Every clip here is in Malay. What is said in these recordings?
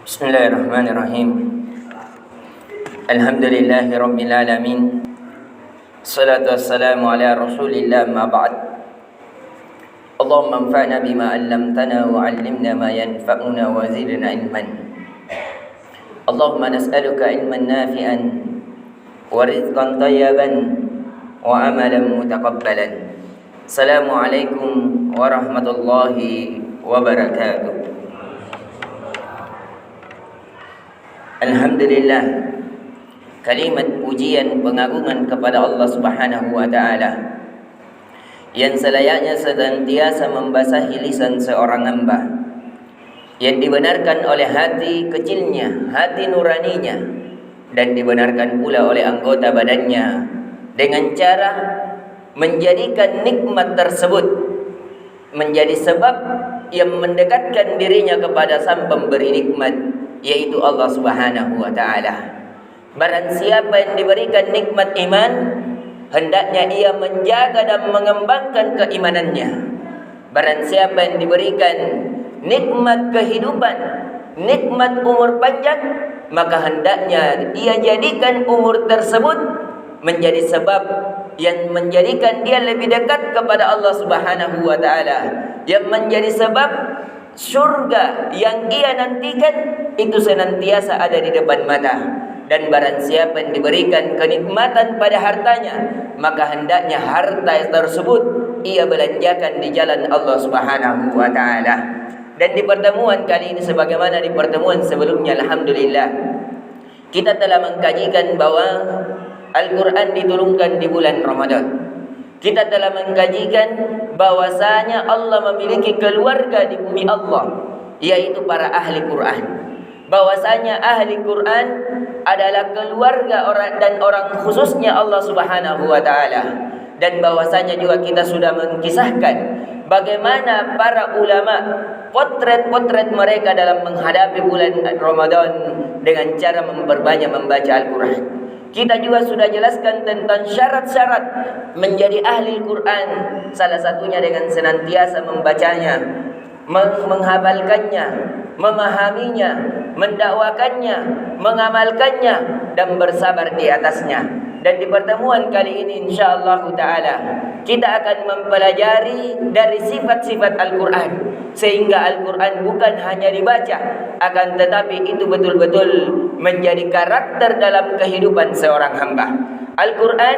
Bismillahirrahmanirrahim. Alhamdulillahi rabbil alamin. Salatu wassalamu ala Rasulillah ma ba'd. Allahumma anfa'na bima 'allamtana wa 'allimna ma yanfa'una wa zidna ilman. Allahumma nas'aluka ilman nafi'an wa rizqan thayyiban wa amalan mutaqabbalan. Assalamualaikum warahmatullahi wabarakatuh. Alhamdulillah, kalimat pujian pengagungan kepada Allah Subhanahu wa taala yang selayaknya senantiasa membasahi lisan seorang hamba yang dibenarkan oleh hati kecilnya, hati nuraninya, dan dibenarkan pula oleh anggota badannya dengan cara menjadikan nikmat tersebut menjadi sebab yang mendekatkan dirinya kepada sang pemberi nikmat, yaitu Allah Subhanahu wa taala. Barang siapa yang diberikan nikmat iman, hendaknya ia menjaga dan mengembangkan keimanannya. Barang siapa yang diberikan nikmat kehidupan, nikmat umur panjang, maka hendaknya ia jadikan umur tersebut menjadi sebab yang menjadikan dia lebih dekat kepada Allah Subhanahu wa taala, yang menjadi sebab surga yang ia nantikan itu senantiasa ada di depan mata. Dan barang siapa yang diberikan kenikmatan pada hartanya, maka hendaknya harta tersebut ia belanjakan di jalan Allah Subhanahu wa taala. Dan di pertemuan kali ini sebagaimana di pertemuan sebelumnya, alhamdulillah, kita telah mengkajikan bahwa Al-Quran diturunkan di bulan Ramadan. Kita telah mengkajikan bahwasanya Allah memiliki keluarga di bumi Allah, yaitu para ahli Quran. Bahwasanya ahli Quran adalah keluarga orang dan orang khususnya Allah Subhanahu wa taala. Dan bahwasanya juga kita sudah mengkisahkan bagaimana para ulama potret-potret mereka dalam menghadapi bulan Ramadan dengan cara memperbanyak membaca Al-Quran. Kita juga sudah jelaskan tentang syarat-syarat menjadi ahli Al-Quran. Salah satunya dengan senantiasa membacanya, menghafalkannya, memahaminya, mendakwakannya, mengamalkannya, dan bersabar di atasnya. Dan di pertemuan kali ini insyaallah ta'ala kita akan mempelajari dari sifat-sifat Al-Quran, sehingga Al-Quran bukan hanya dibaca, akan tetapi itu betul-betul menjadi karakter dalam kehidupan seorang hamba. Al-Quran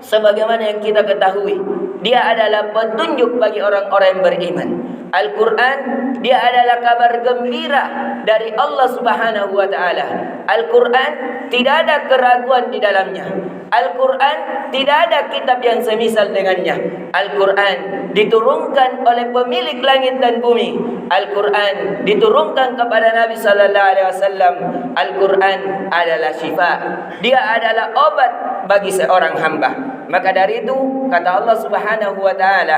sebagaimana yang kita ketahui, dia adalah petunjuk bagi orang-orang yang beriman. Al-Quran dia adalah kabar gembira dari Allah Subhanahu wa taala. Al-Quran tidak ada keraguan di dalamnya. Al-Quran tidak ada kitab yang semisal dengannya. Al-Quran diturunkan oleh pemilik langit dan bumi. Al-Quran diturunkan kepada Nabi sallallahu alaihi wasallam. Al-Quran adalah syifa. Dia adalah obat bagi seorang hamba. Maka dari itu kata Allah Subhanahu wa taala,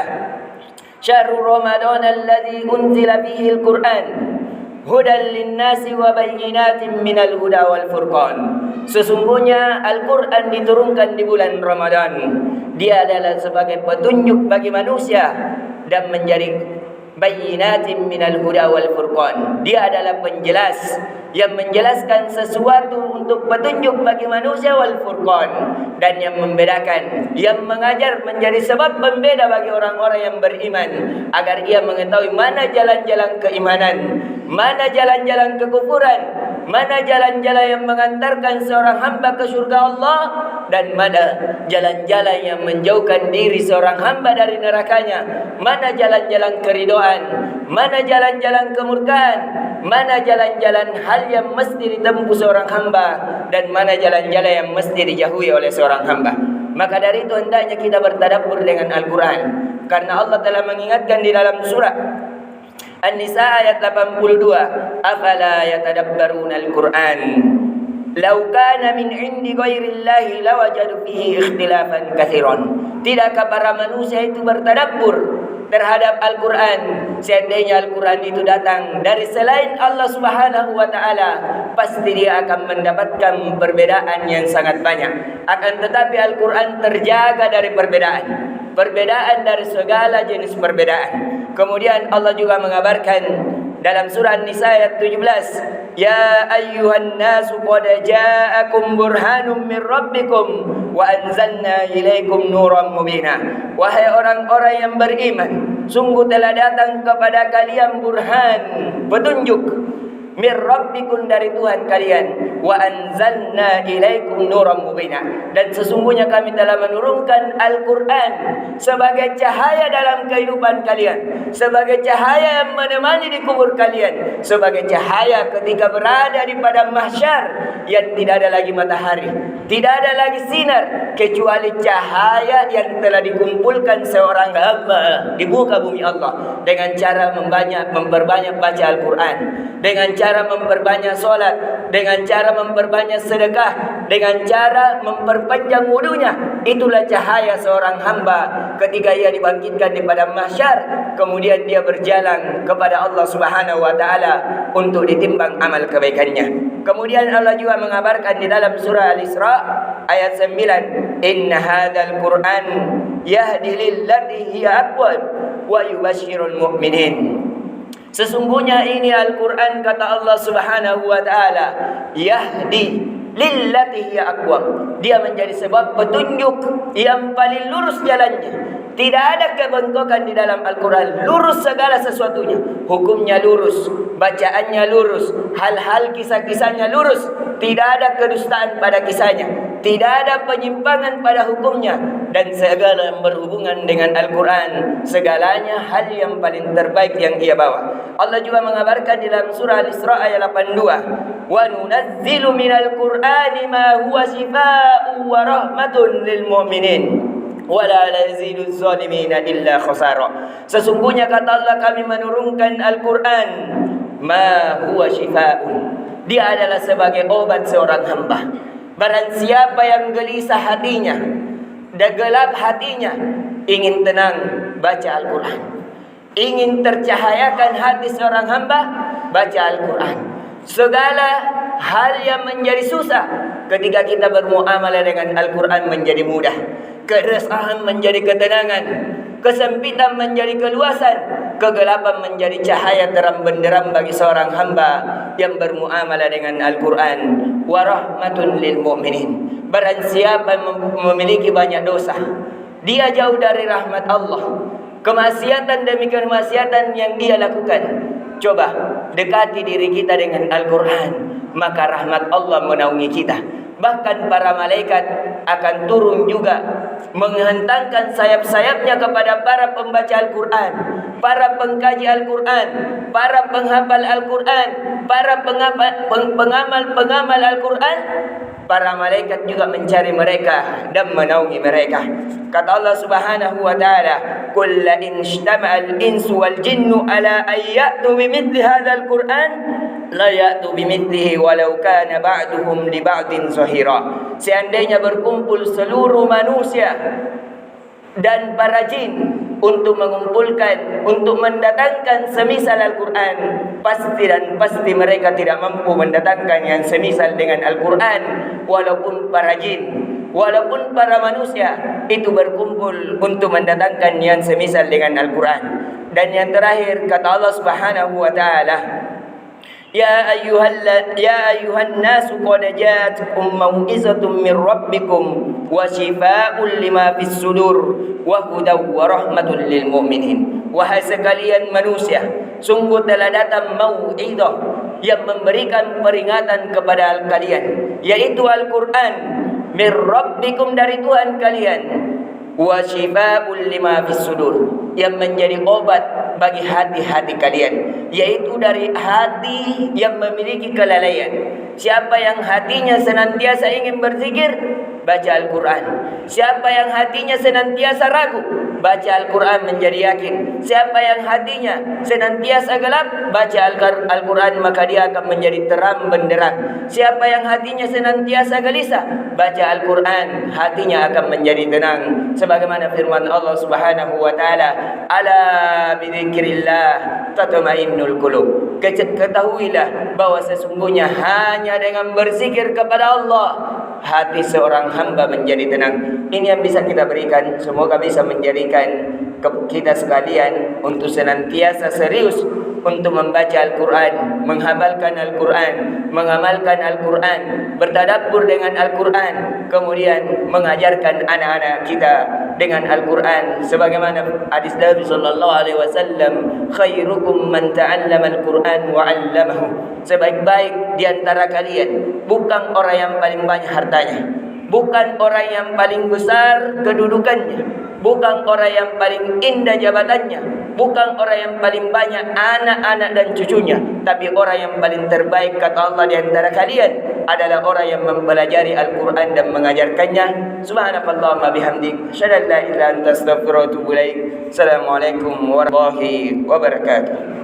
Syahrul Ramadan alladzi unzila fihi al-Qur'an hudan lin-nasi wa bayyinatin minal huda wal furqan. Sesungguhnya Al-Qur'an diturunkan di bulan Ramadan. Dia adalah sebagai petunjuk bagi manusia dan menjadi bayyinatin minal huda wal furqan. Dia adalah penjelas yang menjelaskan sesuatu untuk petunjuk bagi manusia, wal furqan, dan yang membedakan, yang mengajar menjadi sebab pembeda bagi orang-orang yang beriman, agar ia mengetahui mana jalan-jalan keimanan, mana jalan-jalan kekufuran, mana jalan-jalan yang mengantarkan seorang hamba ke surga Allah, dan mana jalan-jalan yang menjauhkan diri seorang hamba dari nerakanya, mana jalan-jalan keridoan, mana jalan-jalan kemurkaan, mana jalan-jalan hal yang mesti ditempuh seorang hamba, dan mana jalan-jalan yang mesti dijauhi oleh seorang hamba. Maka dari itu hendaknya kita bertadabbur dengan Al-Quran, karena Allah telah mengingatkan di dalam surah An-Nisa ayat 82, afala yatadabbaruna al-Quran law kana min indi ghairillahi lawajadu fihi ikhtilafan katsiran. Tidakkah para manusia itu bertadabbur terhadap Al-Quran? Seandainya Al-Quran itu datang dari selain Allah Subhanahu wa ta'ala, pasti dia akan mendapatkan perbedaan yang sangat banyak. Akan tetapi Al-Quran terjaga dari perbedaan dari segala jenis perbedaan. Kemudian Allah juga mengabarkan dalam surah An-Nisa ayat 17, ya ayyuhan nasu qad ja'akum burhanum min rabbikum wa anzalna ilaikum nuran mubina. Wahai orang-orang yang beriman, sungguh telah datang kepada kalian burhan, petunjuk, min rabbikum, dari Tuhan kalian, wa anzalna ilaikum nuran mubina, dan sesungguhnya kami telah menurunkan Al-Quran sebagai cahaya dalam kehidupan kalian, sebagai cahaya yang menemani di kubur kalian, sebagai cahaya ketika berada di padang mahsyar yang tidak ada lagi matahari, tidak ada lagi sinar, kecuali cahaya yang telah dikumpulkan seorang hamba di muka bumi Allah dengan cara memperbanyak baca Al-Quran, dengan cara memperbanyak solat, dengan cara memperbanyak sedekah, dengan cara memperpanjang wudunya. Itulah cahaya seorang hamba ketika ia dibangkitkan di padang mahsyar, kemudian dia berjalan kepada Allah Subhanahu wa taala untuk ditimbang amal kebaikannya. Kemudian Allah juga mengabarkan di dalam surah Al-Isra ayat 9, inna hadzal Qur'an yahdi lillati hiya aqwam wa yubashshirul mu'minin. Sesungguhnya ini Al-Quran, kata Allah Subhanahu wa ta'ala, yahdi lillati hiya aqwam. Dia menjadi sebab petunjuk yang paling lurus jalannya. Tidak ada kebengkokan di dalam Al-Quran. Lurus segala sesuatunya. Hukumnya lurus, bacaannya lurus, hal-hal kisah-kisahnya lurus. Tidak ada kedustaan pada kisahnya, tidak ada penyimpangan pada hukumnya, dan segala yang berhubungan dengan Al-Quran, segalanya hal yang paling terbaik yang ia bawa. Allah juga mengabarkan di dalam surah Al-Isra ayat 82, wa nunazzilu minal Qur'ani ma huwa shifaa'un wa rahmatun lil mu'minin wala yazidu zalimina illa khasara. Sesungguhnya kata Allah, kami menurunkan Al-Quran ma huwa shifaa'un, dia adalah sebagai obat seorang hamba. Barang siapa yang gelisah hatinya, dah gelap hatinya, ingin tenang, baca Al-Quran. Ingin tercahayakan hati seorang hamba, baca Al-Quran. Segala hal yang menjadi susah ketika kita bermuamalah dengan Al-Quran menjadi mudah. Keresahan menjadi ketenangan, kesempitan menjadi keluasan, kegelapan menjadi cahaya terang benderang bagi seorang hamba yang bermuamalah dengan Al-Quran. Wa rahmatun lil mu'minin. Barang siapa memiliki banyak dosa, dia jauh dari rahmat Allah. Kemaksiatan demi kemaksiatan yang dia lakukan, coba dekati diri kita dengan Al-Quran, maka rahmat Allah menaungi kita. Bahkan para malaikat akan turun juga menghentakkan sayap-sayapnya kepada para pembaca Al-Quran, para pengkaji Al-Quran, para penghafal Al-Quran, para pengamal Al-Quran. Para malaikat juga mencari mereka dan menaungi mereka. Kata Allah Subhanahu wa ta'ala, qul la in ijtama'al insu wal jinnu ala an ya'tu bimithli hadzal Qur'an la ya'tu bimithlihi walau kana ba'duhum li ba'din zahira. Seandainya berkumpul seluruh manusia dan para jin untuk mengumpulkan, untuk mendatangkan semisal Al-Quran, pasti mereka tidak mampu mendatangkan yang semisal dengan Al-Quran. Walaupun para jin, walaupun para manusia itu berkumpul untuk mendatangkan yang semisal dengan Al-Quran. Dan yang terakhir, kata Allah Subhanahu wa ta'ala, Ya ayuhan nasu qad ja'atkum mau'izatun min rabbikum wa shifaa'un lima fis sudur wa hudaw wa rahmatun lil mu'minin. Wahai sekalian manusia, sungguh telah datang mau'izah yang memberikan peringatan kepada kalian, yaitu Al-Quran, min rabbikum, dari Tuhan kalian, wa shifaa'un lima fis sudur, yang menjadi obat bagi hati-hati kalian, yaitu dari hati yang memiliki kelalaian. Siapa yang hatinya senantiasa ingin berzikir, baca Al-Quran. Siapa yang hatinya senantiasa ragu, baca Al-Quran menjadi yakin. Siapa yang hatinya senantiasa gelap, baca Al-Quran, maka dia akan menjadi terang benderang. Siapa yang hatinya senantiasa gelisah, baca Al-Quran, hatinya akan menjadi tenang. Sebagaimana firman Allah Subhanahu wa ta'ala, ala bidzikrillah tatma'innul qulub. Ketahuilah bahwa sesungguhnya hanya dengan berzikir kepada Allah, hati seorang hamba menjadi tenang. Ini yang bisa kita berikan. Semoga bisa menjadikan kita sekalian untuk senantiasa serius untuk membaca Al-Quran, menghafalkan Al-Quran, mengamalkan Al-Quran, bertadabbur dengan Al-Quran, kemudian mengajarkan anak-anak kita dengan Al-Quran sebagaimana hadis Nabi sallallahu alaihi wasallam, khairukum man ta'allama Al-Quran wa 'allamahu. Sebaik-baik di antara kalian bukan orang yang paling banyak hartanya, bukan orang yang paling besar kedudukannya, bukan orang yang paling indah jabatannya, bukan orang yang paling banyak anak-anak dan cucunya, tapi orang yang paling terbaik kata Allah di antara kalian adalah orang yang mempelajari Al-Quran dan mengajarkannya. Subhanakallahumma bihamdik, asyhadu an la ilaha illa anta, astaghfiruka wa atubu ilaik. Assalamualaikum warahmatullahi wabarakatuh.